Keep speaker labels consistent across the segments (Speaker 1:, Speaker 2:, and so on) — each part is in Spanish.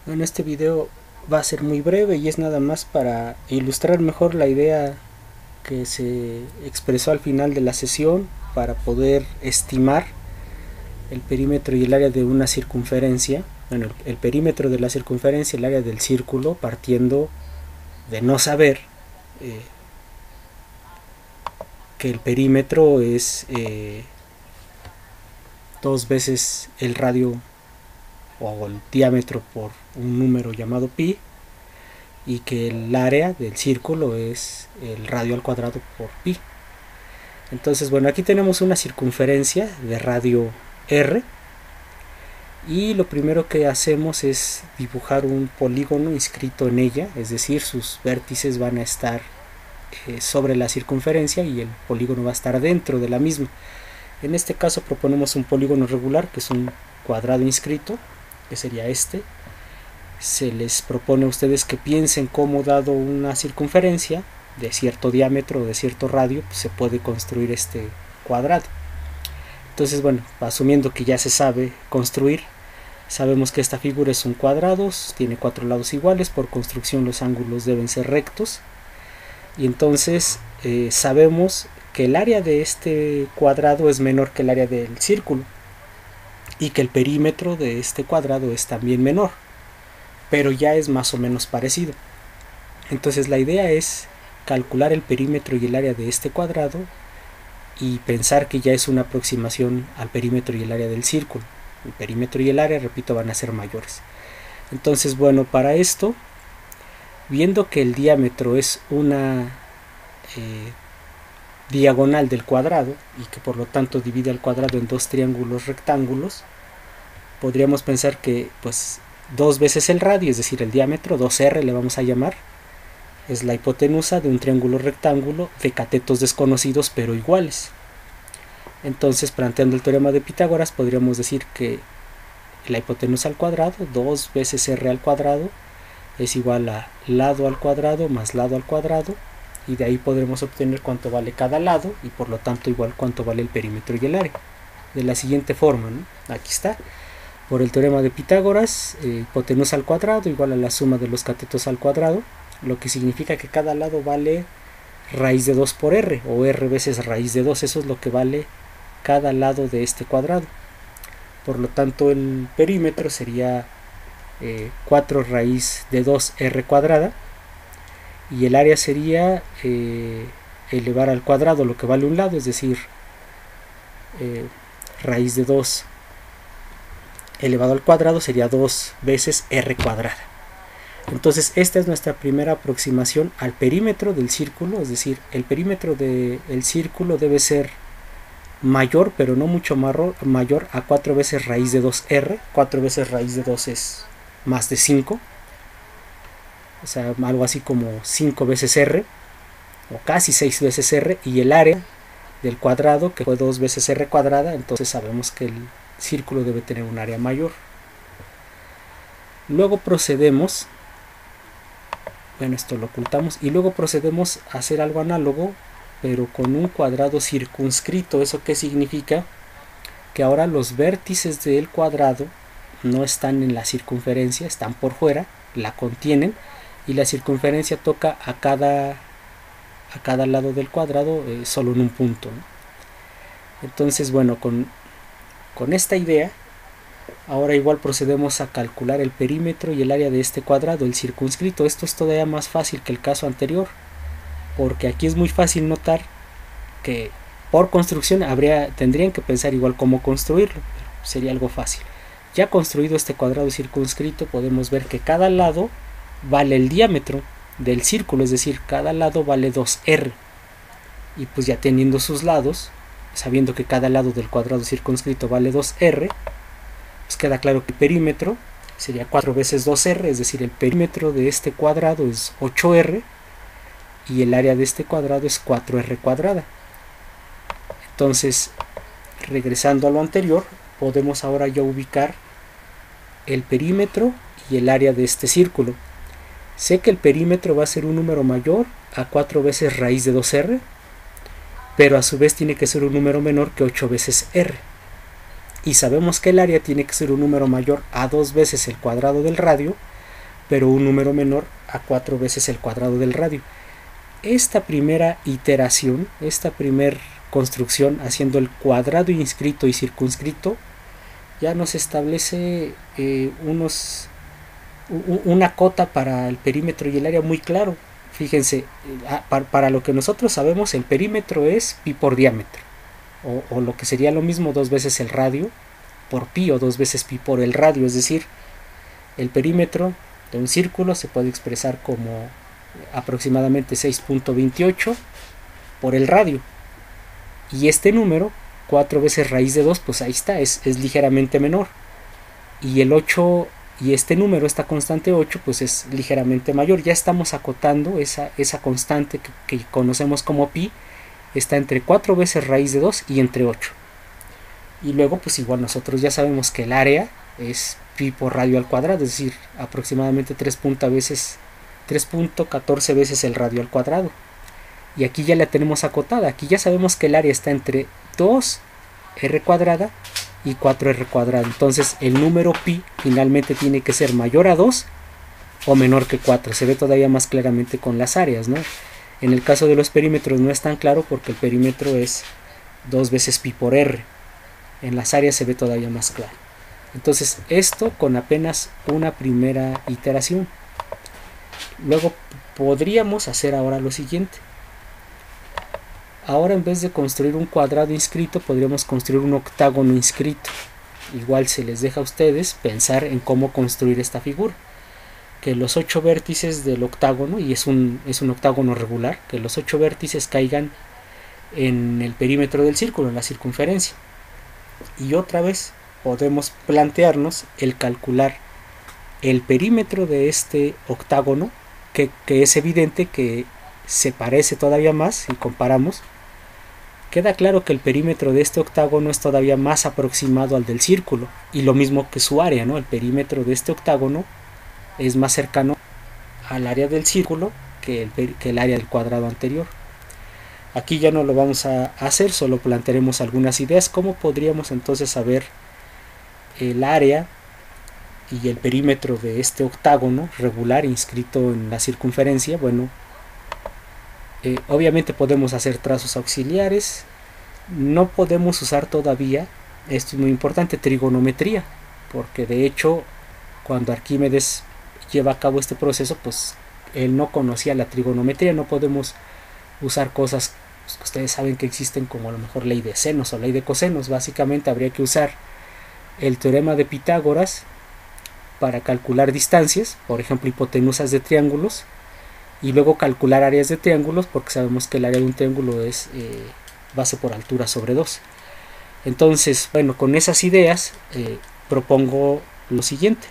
Speaker 1: En este video va a ser muy breve y es nada más para ilustrar mejor la idea que se expresó al final de la sesión para poder estimar el perímetro y el área de una circunferencia. Bueno, el perímetro de la circunferencia, el área del círculo, partiendo de no saber que el perímetro es dos veces el radio o el diámetro por un número llamado pi, y que el área del círculo es el radio al cuadrado por pi. Entonces, bueno, aquí tenemos una circunferencia de radio r, y lo primero que hacemos es dibujar un polígono inscrito en ella, es decir, sus vértices van a estar sobre la circunferencia y el polígono va a estar dentro de la misma. En este caso proponemos un polígono regular, que es un cuadrado inscrito, que sería este. Se les propone a ustedes que piensen cómo, dado una circunferencia de cierto diámetro o de cierto radio, pues se puede construir este cuadrado. Entonces, bueno, asumiendo que ya se sabe construir, sabemos que esta figura es un cuadrado, tiene 4 lados iguales, por construcción los ángulos deben ser rectos, y entonces sabemos que el área de este cuadrado es menor que el área del círculo, y que el perímetro de este cuadrado es también menor, pero ya es más o menos parecido. Entonces la idea es calcular el perímetro y el área de este cuadrado y pensar que ya es una aproximación al perímetro y el área del círculo. El perímetro y el área, repito, van a ser mayores. Entonces, bueno, para esto, viendo que el diámetro es una diagonal del cuadrado y que por lo tanto divide al cuadrado en dos triángulos rectángulos, podríamos pensar que pues dos veces el radio, es decir, el diámetro, 2r le vamos a llamar, es la hipotenusa de un triángulo rectángulo de catetos desconocidos pero iguales. Entonces, planteando el teorema de Pitágoras, podríamos decir que la hipotenusa al cuadrado, 2 veces r al cuadrado, es igual a lado al cuadrado más lado al cuadrado, y de ahí podremos obtener cuánto vale cada lado y por lo tanto igual cuánto vale el perímetro y el área. De la siguiente forma, ¿no? Aquí está. Por el teorema de Pitágoras, hipotenusa al cuadrado igual a la suma de los catetos al cuadrado, lo que significa que cada lado vale raíz de 2 por r, o r veces raíz de 2, eso es lo que vale cada lado de este cuadrado. Por lo tanto, el perímetro sería 4 raíz de 2 r cuadrada, y el área sería elevar al cuadrado lo que vale un lado, es decir, raíz de 2 elevado al cuadrado sería 2 veces r cuadrada. Entonces esta es nuestra primera aproximación al perímetro del círculo, es decir, el perímetro del círculo debe ser mayor, pero no mucho mayor a 4 veces raíz de 2r. 4 veces raíz de 2 es más de 5, o sea, algo así como 5 veces r, o casi 6 veces r, y el área del cuadrado, que fue 2 veces r cuadrada, entonces sabemos que el círculo debe tener un área mayor. Luego procedemos, bueno, esto lo ocultamos, y luego procedemos a hacer algo análogo, pero con un cuadrado circunscrito. ¿Eso qué significa? Que ahora los vértices del cuadrado no están en la circunferencia, están por fuera, la contienen, y la circunferencia toca a cada lado del cuadrado solo en un punto, ¿no? Entonces, bueno, con esta idea, ahora igual procedemos a calcular el perímetro y el área de este cuadrado, el circunscrito. Esto es todavía más fácil que el caso anterior, porque aquí es muy fácil notar que por construcción tendrían que pensar igual cómo construirlo, pero sería algo fácil. Ya construido este cuadrado circunscrito, podemos ver que cada lado vale el diámetro del círculo, es decir, cada lado vale 2r, y pues ya teniendo sus lados, sabiendo que cada lado del cuadrado circunscrito vale 2r, pues queda claro que el perímetro sería 4 veces 2r, es decir, el perímetro de este cuadrado es 8r y el área de este cuadrado es 4r cuadrada. Entonces, regresando a lo anterior, podemos ahora ya ubicar el perímetro y el área de este círculo. Sé que el perímetro va a ser un número mayor a 4 veces raíz de 2r, pero a su vez tiene que ser un número menor que 8 veces r. Y sabemos que el área tiene que ser un número mayor a 2 veces el cuadrado del radio, pero un número menor a 4 veces el cuadrado del radio. Esta primera iteración, esta primera construcción haciendo el cuadrado inscrito y circunscrito, ya nos establece una cota para el perímetro y el área muy claro. Fíjense, para lo que nosotros sabemos, el perímetro es pi por diámetro, o lo que sería lo mismo 2 veces el radio por pi, o 2 veces pi por el radio. Es decir, el perímetro de un círculo se puede expresar como aproximadamente 6.28 por el radio, y este número 4 veces raíz de 2, pues ahí está, es ligeramente menor, y el 8, y este número, esta constante 8, pues es ligeramente mayor. Ya estamos acotando esa constante que conocemos como pi, está entre 4 veces raíz de 2 y entre 8. Y luego pues igual nosotros ya sabemos que el área es pi por radio al cuadrado, es decir, aproximadamente 3.14 veces el radio al cuadrado. Y aquí ya la tenemos acotada, aquí ya sabemos que el área está entre 2r cuadrada y 4r cuadrada. Entonces el número pi finalmente tiene que ser mayor a 2 o menor que 4. Se ve todavía más claramente con las áreas, ¿no? En el caso de los perímetros no es tan claro porque el perímetro es 2 veces pi por r. En las áreas se ve todavía más claro. Entonces esto con apenas una primera iteración. Luego podríamos hacer ahora lo siguiente. Ahora, en vez de construir un cuadrado inscrito, podríamos construir un octágono inscrito. Igual se les deja a ustedes pensar en cómo construir esta figura. Que los 8 vértices del octágono, y es un octágono regular, que los 8 vértices caigan en el perímetro del círculo, en la circunferencia. Y otra vez podemos plantearnos el calcular el perímetro de este octágono, que es evidente que se parece todavía más si comparamos. Queda claro que el perímetro de este octágono es todavía más aproximado al del círculo, y lo mismo que su área, ¿no? El perímetro de este octágono es más cercano al área del círculo que el área del cuadrado anterior. Aquí ya no lo vamos a hacer, solo plantearemos algunas ideas. ¿Cómo podríamos entonces saber el área y el perímetro de este octágono regular inscrito en la circunferencia? Bueno, obviamente podemos hacer trazos auxiliares. No podemos usar todavía, esto es muy importante, trigonometría, porque de hecho cuando Arquímedes lleva a cabo este proceso, pues él no conocía la trigonometría. No podemos usar cosas que ustedes saben que existen, como a lo mejor ley de senos o ley de cosenos. Básicamente habría que usar el teorema de Pitágoras para calcular distancias, por ejemplo hipotenusas de triángulos, y luego calcular áreas de triángulos, porque sabemos que el área de un triángulo es base por altura sobre 2. Entonces, bueno, con esas ideas propongo lo siguiente.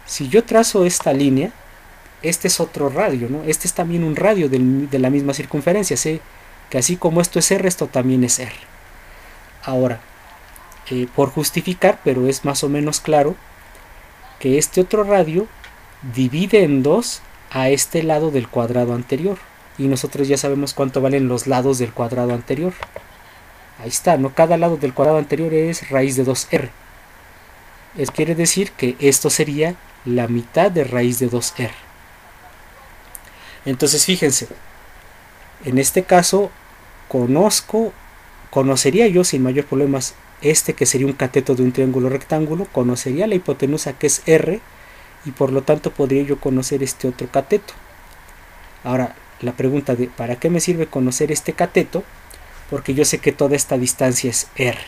Speaker 1: Si yo trazo esta línea, este es otro radio, ¿no? Este es también un radio de la misma circunferencia. Sé que así como esto es R, esto también es R. Ahora, por justificar, pero es más o menos claro, que este otro radio divide en 2 a este lado del cuadrado anterior, y nosotros ya sabemos cuánto valen los lados del cuadrado anterior. Ahí está, ¿no? Cada lado del cuadrado anterior es raíz de 2r. Eso quiere decir que esto sería la mitad de raíz de 2r. Entonces fíjense, en este caso conocería yo sin mayor problemas este que sería un cateto de un triángulo rectángulo, conocería la hipotenusa que es r, y por lo tanto podría yo conocer este otro cateto. Ahora la pregunta de ¿para qué me sirve conocer este cateto? Porque yo sé que toda esta distancia es r.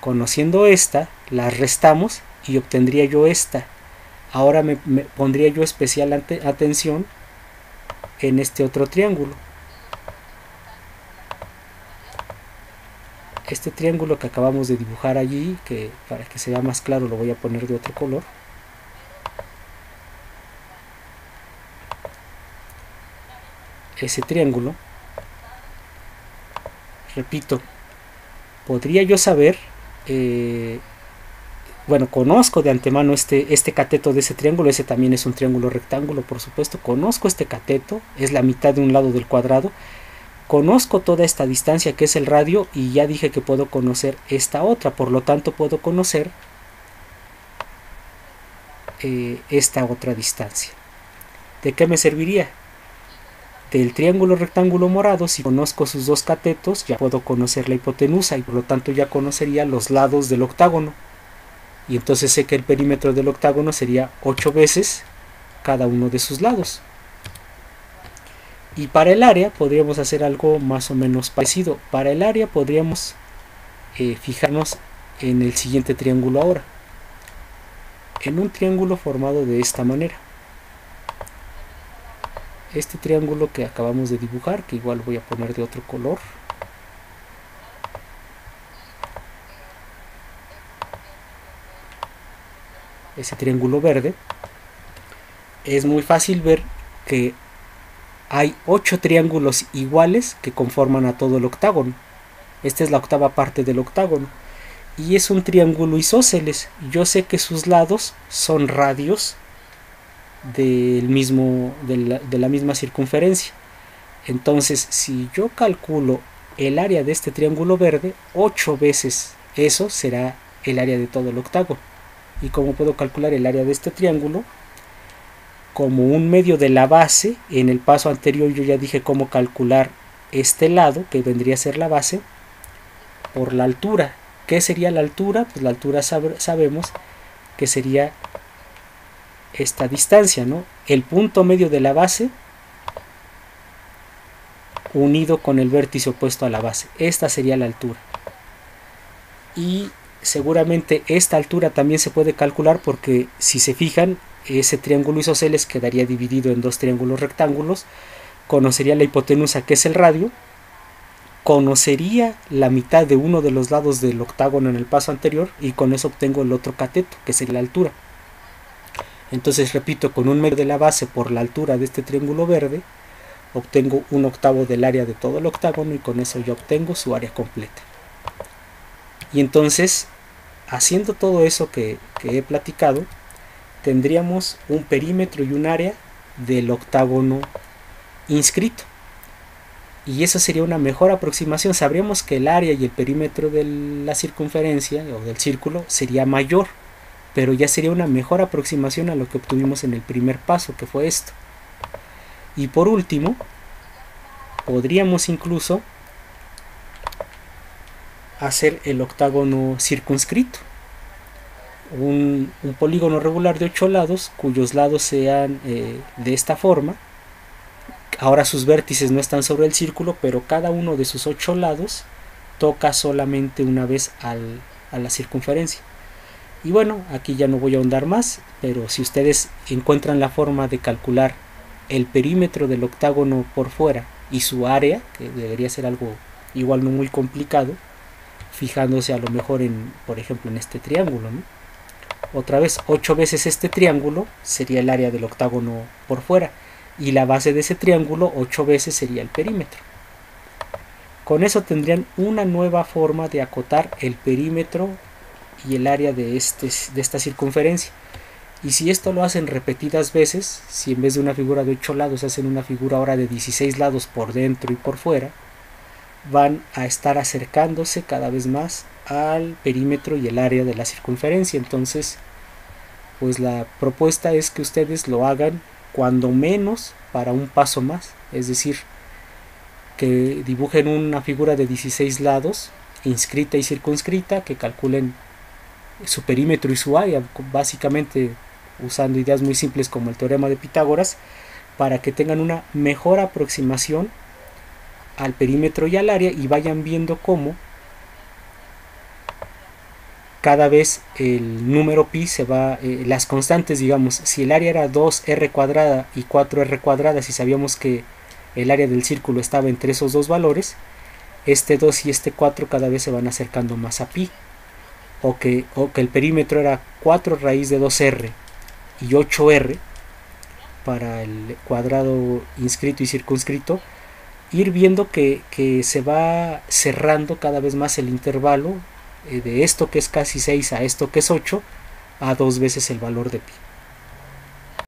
Speaker 1: Conociendo esta, la restamos y obtendría yo esta. Ahora me pondría yo especial atención en este otro triángulo. Este triángulo que acabamos de dibujar allí, que para que se vea más claro lo voy a poner de otro color. Ese triángulo, repito, podría yo saber, bueno, conozco de antemano este cateto de ese triángulo. Ese también es un triángulo rectángulo, por supuesto. Conozco este cateto, es la mitad de un lado del cuadrado. Conozco toda esta distancia que es el radio, y ya dije que puedo conocer esta otra. Por lo tanto puedo conocer esta otra distancia. ¿De qué me serviría? Del triángulo rectángulo morado, si conozco sus dos catetos, ya puedo conocer la hipotenusa y por lo tanto ya conocería los lados del octágono. Y entonces sé que el perímetro del octágono sería 8 veces cada uno de sus lados. Y para el área podríamos hacer algo más o menos parecido. Para el área podríamos fijarnos en el siguiente triángulo ahora. En un triángulo formado de esta manera. Este triángulo que acabamos de dibujar, que igual voy a poner de otro color. Ese triángulo verde. Es muy fácil ver que hay 8 triángulos iguales que conforman a todo el octágono. Esta es la octava parte del octágono. Y es un triángulo isósceles. Yo sé que sus lados son radios de la misma circunferencia. Entonces, si yo calculo el área de este triángulo verde, 8 veces eso será el área de todo el octágono. ¿Y cómo puedo calcular el área de este triángulo? Como un medio de la base. En el paso anterior yo ya dije cómo calcular este lado, que vendría a ser la base, por la altura. ¿Qué sería la altura? Pues la altura sabemos que sería esta distancia, ¿no? El punto medio de la base unido con el vértice opuesto a la base. Esta sería la altura. Y seguramente esta altura también se puede calcular porque si se fijan, ese triángulo isósceles quedaría dividido en dos triángulos rectángulos. Conocería la hipotenusa, que es el radio. Conocería la mitad de uno de los lados del octágono en el paso anterior y con eso obtengo el otro cateto, que sería la altura. Entonces repito, con un medio de la base por la altura de este triángulo verde, obtengo 1/8 del área de todo el octágono y con eso ya obtengo su área completa. Y entonces, haciendo todo eso que he platicado, tendríamos un perímetro y un área del octágono inscrito. Y eso sería una mejor aproximación. Sabríamos que el área y el perímetro de la circunferencia o del círculo sería mayor, pero ya sería una mejor aproximación a lo que obtuvimos en el primer paso, que fue esto. Y por último, podríamos incluso hacer el octágono circunscrito. Un polígono regular de 8 lados, cuyos lados sean de esta forma. Ahora sus vértices no están sobre el círculo, pero cada uno de sus 8 lados toca solamente una vez a la circunferencia. Y bueno, aquí ya no voy a ahondar más, pero si ustedes encuentran la forma de calcular el perímetro del octágono por fuera y su área, que debería ser algo igual no muy complicado, fijándose a lo mejor por ejemplo en este triángulo, ¿no? Otra vez, 8 veces este triángulo sería el área del octágono por fuera y la base de ese triángulo 8 veces sería el perímetro. Con eso tendrían una nueva forma de acotar el perímetro y el área de esta circunferencia. Y si esto lo hacen repetidas veces, si en vez de una figura de 8 lados hacen una figura ahora de 16 lados por dentro y por fuera, van a estar acercándose cada vez más al perímetro y el área de la circunferencia. Entonces, pues la propuesta es que ustedes lo hagan cuando menos para un paso más, es decir, que dibujen una figura de 16 lados, inscrita y circunscrita, que calculen su perímetro y su área, básicamente usando ideas muy simples como el teorema de Pitágoras, para que tengan una mejor aproximación al perímetro y al área y vayan viendo cómo cada vez el número pi se va, las constantes, digamos, si el área era 2r cuadrada y 4r cuadrada, si sabíamos que el área del círculo estaba entre esos dos valores, este 2 y este 4 cada vez se van acercando más a pi, o que el perímetro era 4 raíz de 2r y 8r para el cuadrado inscrito y circunscrito, ir viendo que se va cerrando cada vez más el intervalo de esto que es casi 6 a esto que es 8 a 2 veces el valor de pi.